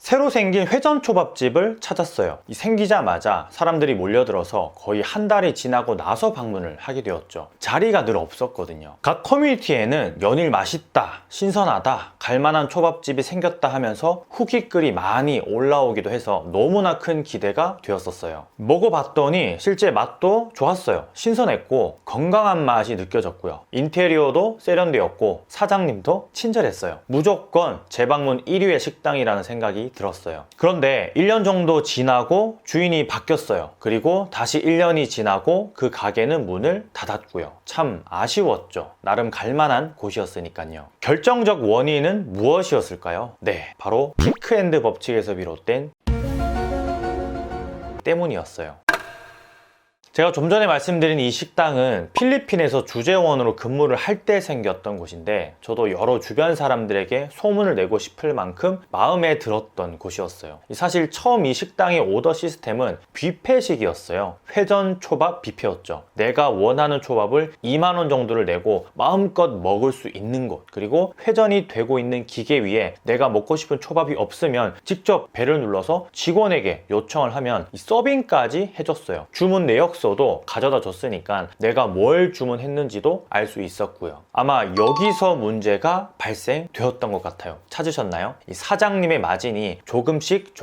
새로 생긴 회전초밥집을 찾았어요. 생기자마자 사람들이 몰려들어서 거의 한 달이 지나고 나서 방문을 하게 되었죠. 자리가 늘 없었거든요. 각 커뮤니티에는 연일 맛있다, 신선하다, 갈만한 초밥집이 생겼다 하면서 후기 글이 많이 올라오기도 해서 너무나 큰 기대가 되었었어요. 먹어봤더니 실제 맛도 좋았어요. 신선했고 건강한 맛이 느껴졌고요. 인테리어도 세련되었고 사장님도 친절했어요. 무조건 재방문 1위의 식당이라는 생각이 들었어요. 그런데 1년 정도 지나고 주인이 바뀌었어요. 그리고 다시 1년이 지나고 그 가게는 문을 닫았고요. 참 아쉬웠죠. 나름 갈만한 곳이었으니까요. 결정적 원인은 무엇이었을까요? 네, 바로 피크앤드 법칙에서 비롯된 때문이었어요. 제가 좀 전에 말씀드린 이 식당은 필리핀에서 주재원으로 근무를 할 때 생겼던 곳인데 저도 여러 주변 사람들에게 소문을 내고 싶을 만큼 마음에 들었던 곳이었어요. 사실 처음 이 식당의 오더 시스템은 뷔페식이었어요. 회전 초밥 뷔페였죠. 내가 원하는 초밥을 2만 원 정도를 내고 마음껏 먹을 수 있는 곳, 그리고 회전이 되고 있는 기계 위에 내가 먹고 싶은 초밥이 없으면 직접 벨을 눌러서 직원에게 요청을 하면 이 서빙까지 해줬어요. 주문 내역서 도 가져다 줬으니까 내가 뭘 주문했는지도 알 수 있었고요. 아마 여기서 문제가 발생되었던 것 같아요. 찾으셨나요? 이 사장님의 마진이 조금씩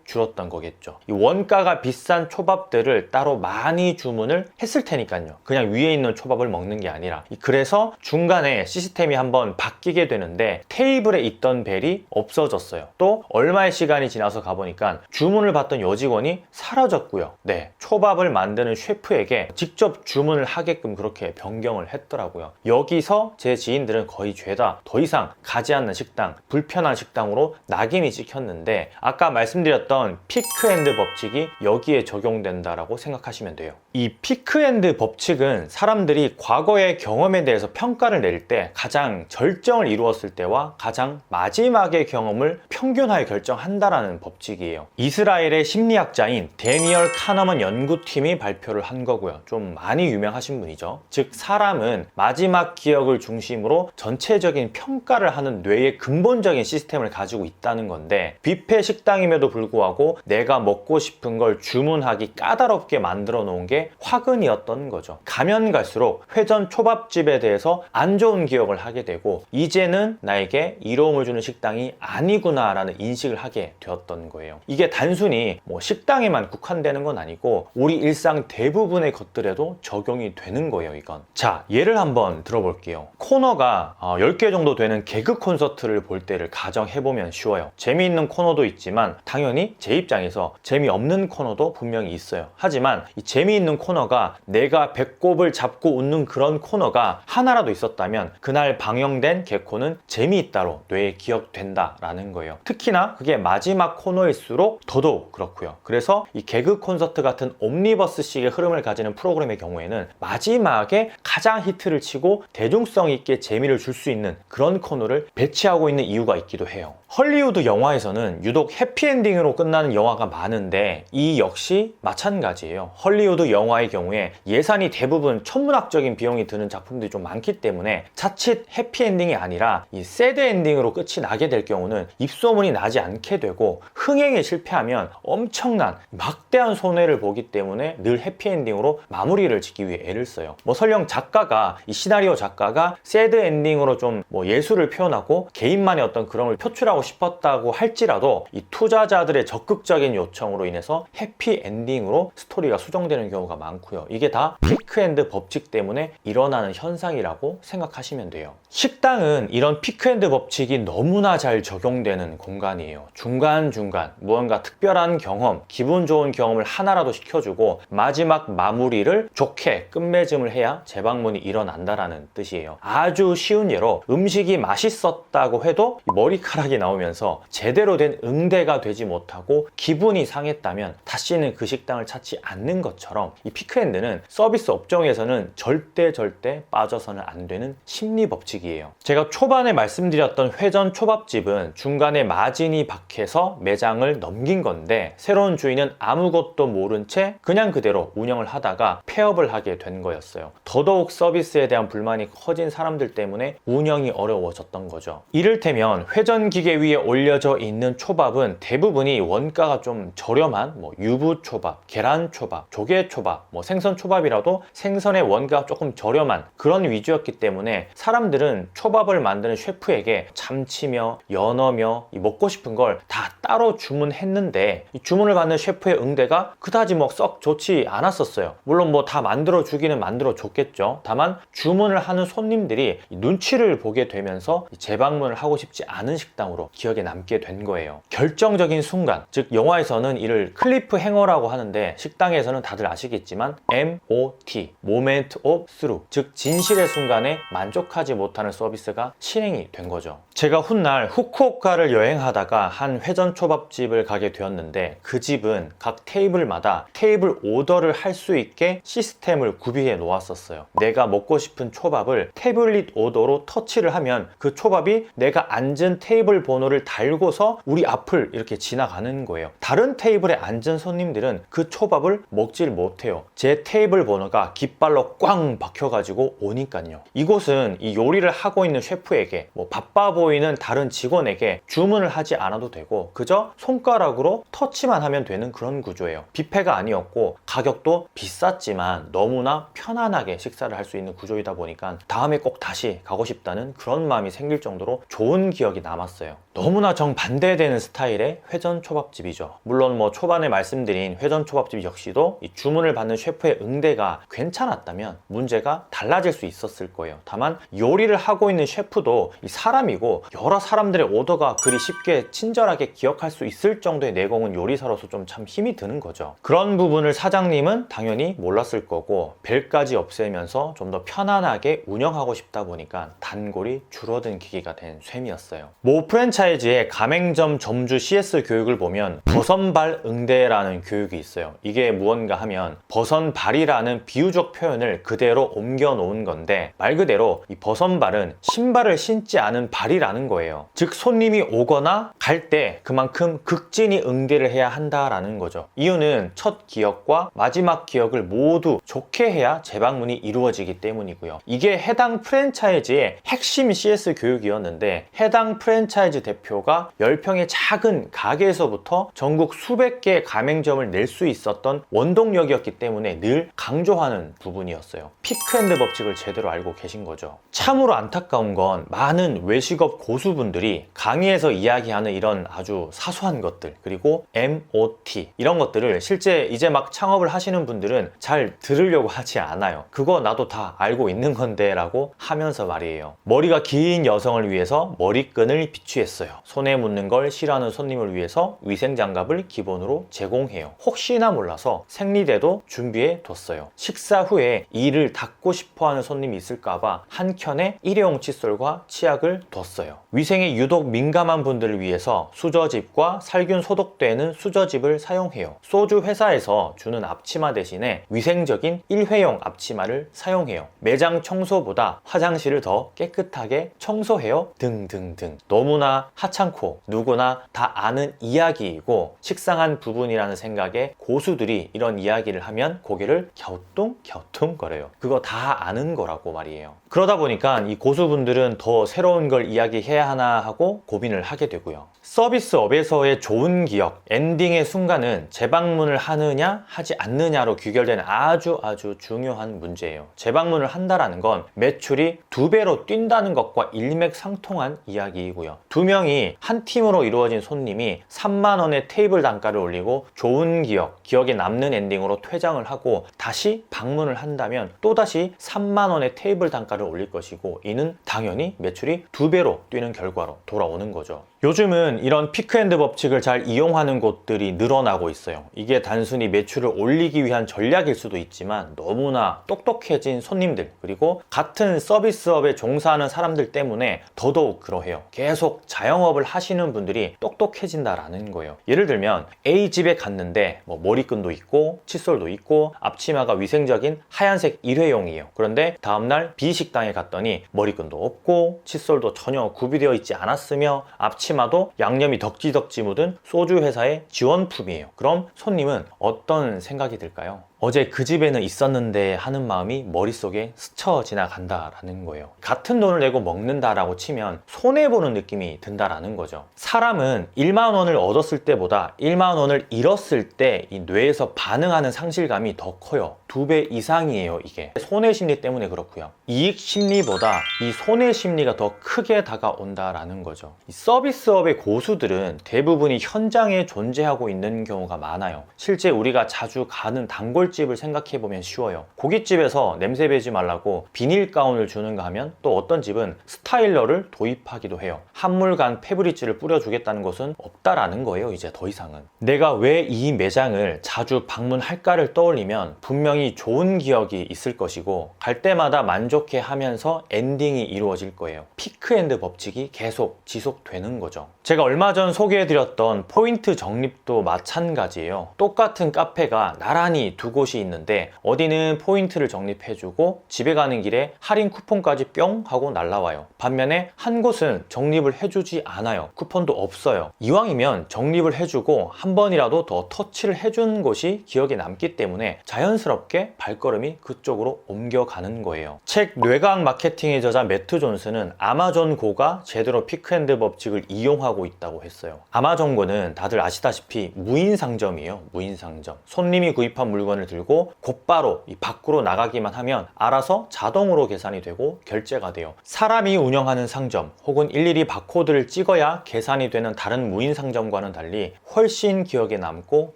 줄었던 거겠죠. 이 원가가 비싼 초밥들을 따로 많이 주문을 했을 테니까요. 그냥 위에 있는 초밥을 먹는 게 아니라. 그래서 중간에 시스템이 한번 바뀌게 되는데 테이블에 있던 벨이 없어졌어요. 또 얼마의 시간이 지나서 가보니까 주문을 받던 여직원이 사라졌고요. 네, 초밥을 만드는 셰프에게 직접 주문을 하게끔 그렇게 변경을 했더라고요. 여기서 제 지인들은 거의 죄다 더 이상 가지 않는 식당, 불편한 식당으로 낙인이 찍혔는데 아까 말씀드렸던 피크앤드 법칙이 여기에 적용된다라고 생각하시면 돼요. 이 피크앤드 법칙은 사람들이 과거의 경험에 대해서 평가를 내릴 때 가장 절정을 이루었을 때와 가장 마지막의 경험을 평균하여 결정한다라는 법칙이에요. 이스라엘의 심리학자인 데니얼 카너먼 연구팀이 발표를 한 거고요. 좀 많이 유명하신 분이죠. 즉 사람은 마지막 기억을 중심으로 전체적인 평가를 하는 뇌의 근본적인 시스템을 가지고 있다는 건데 뷔페 식당임에도 불구하고 내가 먹고 싶은 걸 주문하기 까다롭게 만들어 놓은 게 화근이었던 거죠. 가면 갈수록 회전 초밥집에 대해서 안 좋은 기억을 하게 되고 이제는 나에게 이로움을 주는 식당이 아니구나 라는 인식을 하게 되었던 거예요. 이게 단순히 식당에만 국한되는 건 아니고 우리 일상 대부분의 것들에도 적용이 되는 거예요, 이건. 자, 예를 한번 들어볼게요. 코너가 10개 정도 되는 개그 콘서트를 볼 때를 가정해보면 쉬워요. 재미있는 코너도 있지만 당연히 제 입장에서 재미없는 코너도 분명히 있어요. 하지만 이 재미있는 코너가 내가 배꼽을 잡고 웃는 그런 코너가 하나라도 있었다면 그날 방영된 개코는 재미있다로 뇌에 기억된다라는 거예요. 특히나 그게 마지막 코너일수록 더더욱 그렇고요. 그래서 이 개그 콘서트 같은 옴니버스식의 흐름을 가지는 프로그램의 경우에는 마지막에 가장 히트를 치고 대중성 있게 재미를 줄 수 있는 그런 코너를 배치하고 있는 이유가 있기도 해요. 헐리우드 영화에서는 유독 해피엔딩으로 끝나는 영화가 많은데 이 역시 마찬가지예요. 헐리우드 영화의 경우에 예산이 대부분 천문학적인 비용이 드는 작품들이 좀 많기 때문에 자칫 해피엔딩이 아니라 이 새드 엔딩으로 끝이 나게 될 경우는 입소문이 나지 않게 되고 흥행에 실패하면 엄청난 막대한 손해를 보기 때문에 늘 해피엔딩으로 마무리를 짓기 위해 애를 써요. 설령 작가가 이 시나리오 작가가 새드 엔딩으로 좀 예술을 표현하고 개인만의 어떤 그런 걸 표출하고 싶었다고 할지라도 이 투자자들의 적극적인 요청으로 인해서 해피엔딩으로 스토리가 수정되는 경우가 많고요. 이게 다 피크앤드 법칙 때문에 일어나는 현상이라고 생각하시면 돼요. 식당은 이런 피크앤드 법칙이 너무나 잘 적용되는 공간이에요. 중간중간 무언가 특별한 경험, 기분 좋은 경험을 하나라도 시켜주고 마지막 마무리를 좋게 끝맺음을 해야 재방문이 일어난다라는 뜻이에요. 아주 쉬운 예로 음식이 맛있었다고 해도 머리카락이 나오면서 제대로 된 응대가 되지 못하고 기분이 상했다면 다시는 그 식당을 찾지 않는 것처럼 이 피크앤드는 서비스 업종에서는 절대 빠져서는 안 되는 심리 법칙이에요. 방식이에요. 제가 초반에 말씀드렸던 회전 초밥집은 중간에 마진이 박혀서 매장을 넘긴 건데, 새로운 주인은 아무것도 모른 채 그냥 그대로 운영을 하다가 폐업을 하게 된 거였어요. 더더욱 서비스에 대한 불만이 커진 사람들 때문에 운영이 어려워졌던 거죠. 이를테면 회전기계 위에 올려져 있는 초밥은 대부분이 원가가 좀 저렴한 유부초밥, 계란초밥, 조개초밥, 생선초밥이라도 생선의 원가가 조금 저렴한 그런 위주였기 때문에 사람들은 초밥을 만드는 셰프에게 참치며 연어며 먹고 싶은 걸 다 따로 주문했는데, 이 주문을 받는 셰프의 응대가 그다지 썩 좋지 않았었어요. 물론 다 만들어 주기는 만들어 줬겠죠. 다만 주문을 하는 손님들이 눈치를 보게 되면서 재방문을 하고 싶지 않은 식당으로 기억에 남게 된 거예요. 결정적인 순간, 즉 영화에서는 이를 클리프 행어라고 하는데 식당에서는 다들 아시겠지만 MOT, Moment of Truth, 즉 진실의 순간에 만족하지 못하는 서비스가 실행이 된 거죠. 제가 훗날 후쿠오카를 여행하다가 한 회전 초밥집을 가게 되었는데, 그 집은 각 테이블마다 테이블 오더를 할 수 있게 시스템을 구비해 놓았었어요. 내가 먹고 싶은 초밥을 태블릿 오더로 터치를 하면 그 초밥이 내가 앉은 테이블 번호를 달고서 우리 앞을 이렇게 지나가는 거예요. 다른 테이블에 앉은 손님들은 그 초밥을 먹질 못해요. 제 테이블 번호가 깃발로 꽝 박혀가지고 오니까요. 이곳은 이 요리를 하고 있는 셰프에게, 바빠 보이는 다른 직원에게 주문을 하지 않아도 되고 그저 손가락으로 터치만 하면 되는 그런 구조예요. 뷔페가 아니었고 가격도 비쌌지만 너무나 편안하게 식사를 할 수 있는 구조이다 보니까 다음에 꼭 다시 가고 싶다는 그런 마음이 생길 정도로 좋은 기억이 남았어요. 너무나 정반대되는 스타일의 회전 초밥집이죠. 물론 초반에 말씀드린 회전 초밥집 역시도 이 주문을 받는 셰프의 응대가 괜찮았다면 문제가 달라질 수 있었을 거예요. 다만 요리를 하고 있는 셰프도 이 사람이고 여러 사람들의 오더가 그리 쉽게 친절하게 기억할 수 있을 정도의 내공은 요리사로서 좀 참 힘이 드는 거죠. 그런 부분을 사장님은 당연히 몰랐을 거고 벨까지 없애면서 좀 더 편안하게 운영하고 싶다 보니까 단골이 줄어든 계기가 된 셈이었어요. 모 프랜차이즈의 가맹점 점주 CS 교육을 보면 버선발 응대라는 교육이 있어요. 이게 무언가 하면 버선발이라는 비유적 표현을 그대로 옮겨 놓은 건데, 말 그대로 이 버선발은 신발을 신지 않은 발이라는 거예요. 즉 손님이 오거나 갈 때 그만큼 극진히 응대를 해야 한다라는 거죠. 이유는 첫 기억과 마지막 기억을 모두 좋게 해야 재방문이 이루어지기 때문이고요. 이게 해당 프랜차이즈의 핵심 CS 교육이었는데, 해당 프랜차이즈 대표가 10평의 작은 가게에서부터 전국 수백 개의 가맹점을 낼 수 있었던 원동력이었기 때문에 늘 강조하는 부분이었어요. 피크앤드 법칙을 제대로 알고 계신 거죠. 참으로 안타까운 건 많은 외식업 고수분들이 강의에서 이야기하는 이런 아주 사소한 것들, 그리고 MOT 이런 것들을 실제 이제 막 창업을 하시는 분들은 잘 들으려고 하지 않아요. 그거 나도 다 알고 있는 건데 라고 하면서 말이에요. 머리가 긴 여성을 위해서 머리끈을 비취했어요. 손에 묻는 걸 싫어하는 손님을 위해서 위생장갑을 기본으로 제공해요. 혹시나 몰라서 생리대도 준비해 뒀어요. 식사 후에 이를 닦고 싶어하는 손님이 있을까봐 한 켠에 일회용 칫솔과 치약을 뒀어요. 위생에 유독 민감한 분들을 위해서 수저집과 살균 소독되는 수저집을 사용해요. 소주 회사에서 주는 앞치마 대신에 위생적인 일회용 앞치마를 사용해요. 매장 청소보다 화장실을 더 깨끗하게 청소해요. 등등등. 너무나 하찮고 누구나 다 아는 이야기이고 식상한 부분이라는 생각에 고수들이 이런 이야기를 하면 고개를 갸우뚱갸우뚱거려요. 그거 다 아는 거라고 말이에요. 그러다 보니까 이 고수분들은 더 새로운 걸 이야기해야 하나 하고 고민을 하게 되고요. 서비스업에서의 좋은 기억, 엔딩의 순간은 재방문을 하느냐 하지 않느냐로 귀결되는 아주 중요한 문제예요. 재방문을 한다라는 건 매출이 2배로 뛴다는 것과 일맥상통한 이야기이고요. 2명이 한 팀으로 이루어진 손님이 3만 원의 테이블 단가를 올리고 좋은 기억, 기억에 남는 엔딩으로 퇴장을 하고 다시 방문을 한다면 또다시 3만 원의 테이블 단가를 올릴 것이고, 이는 당연히 매출이 2배로 뛰는 결과로 돌아오는 거죠. 요즘은 이런 피크앤드 법칙을 잘 이용하는 곳들이 늘어나고 있어요. 이게 단순히 매출을 올리기 위한 전략일 수도 있지만 너무나 똑똑해진 손님들, 그리고 같은 서비스업에 종사하는 사람들 때문에 더더욱 그러해요. 계속 자영업을 하시는 분들이 똑똑해진다라는 거예요. 예를 들면 A집에 갔는데 머리끈도 있고 칫솔도 있고 앞치마가 위생적인 하얀색 일회용이에요. 그런데 다음날 B식당에 갔더니 머리끈도 없고 칫솔도 전혀 구비되어 있지 않았으며 앞치마도 양념이 덕지덕지 묻은 소주 회사의 지원품이에요. 그럼 손님은 어떤 생각이 들까요? 어제 그 집에는 있었는데 하는 마음이 머릿속에 스쳐 지나간다라는 거예요. 같은 돈을 내고 먹는다라고 치면 손해보는 느낌이 든다라는 거죠. 사람은 1만 원을 얻었을 때보다 1만 원을 잃었을 때 이 뇌에서 반응하는 상실감이 더 커요. 2배 이상이에요. 이게 손해 심리 때문에 그렇고요. 이익 심리보다 이 손해 심리가 더 크게 다가온다라는 거죠. 이 서비스업의 고수들은 대부분이 현장에 존재하고 있는 경우가 많아요. 실제 우리가 자주 가는 단골집을 생각해보면 쉬워요. 고깃집에서 냄새 배지 말라고 비닐 가운을 주는가 하면 또 어떤 집은 스타일러를 도입하기도 해요. 한물간 페브리즈를 뿌려주겠다는 것은 없다라는 거예요. 이제 더 이상은. 내가 왜 이 매장을 자주 방문할까를 떠올리면 분명히 좋은 기억이 있을 것이고 갈 때마다 만족해 하면서 엔딩이 이루어질 거예요. 피크앤드 법칙이 계속 지속되는 거죠. 제가 얼마 전 소개해드렸던 포인트 적립도 마찬가지예요. 똑같은 카페가 나란히 두 곳이 있는데 어디는 포인트를 적립해주고 집에 가는 길에 할인 쿠폰까지 뿅 하고 날라와요. 반면에 한 곳은 적립을 해주지 않아요. 쿠폰도 없어요. 이왕이면 적립을 해주고 한 번이라도 더 터치를 해준 곳이 기억에 남기 때문에 자연스럽게 발걸음이 그쪽으로 옮겨가는 거예요. 책 뇌과학 마케팅의 저자 매트 존슨은 아마존고가 제대로 피크앤드 법칙을 이용하고 있다고 했어요. 아마존고는 다들 아시다시피 무인 상점이에요. 무인 상점. 손님이 구입한 물건을 들고 곧바로 이 밖으로 나가기만 하면 알아서 자동으로 계산이 되고 결제가 돼요. 사람이 운영하는 상점 혹은 일일이 바코드를 찍어야 계산이 되는 다른 무인 상점과는 달리 훨씬 기억에 남고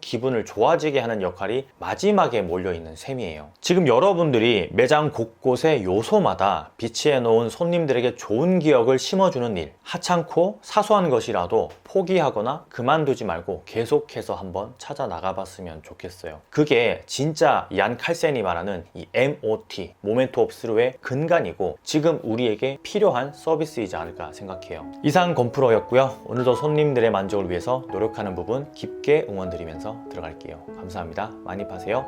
기분을 좋아지게 하는 역할이 마지막에 몰려있는 셈이에요. 지금 여러분들이 매장 곳곳의 요소마다 비치해 놓은 손님들에게 좋은 기억을 심어주는 일, 하찮고 사소한 것이라도 포기하거나 그만두지 말고 계속해서 한번 찾아 나가봤으면 좋겠어요. 그게 진짜 얀 칼센이 말하는 이 MOT, 모멘트 오브 트루의 근간이고 지금 우리에게 필요한 서비스이지 않을까 생각해요. 이상 건프로였고요. 오늘도 손님들의 만족을 위해서 노력하는 부분 깊게 응원드리면서 들어갈게요. 감사합니다. 많이 파세요.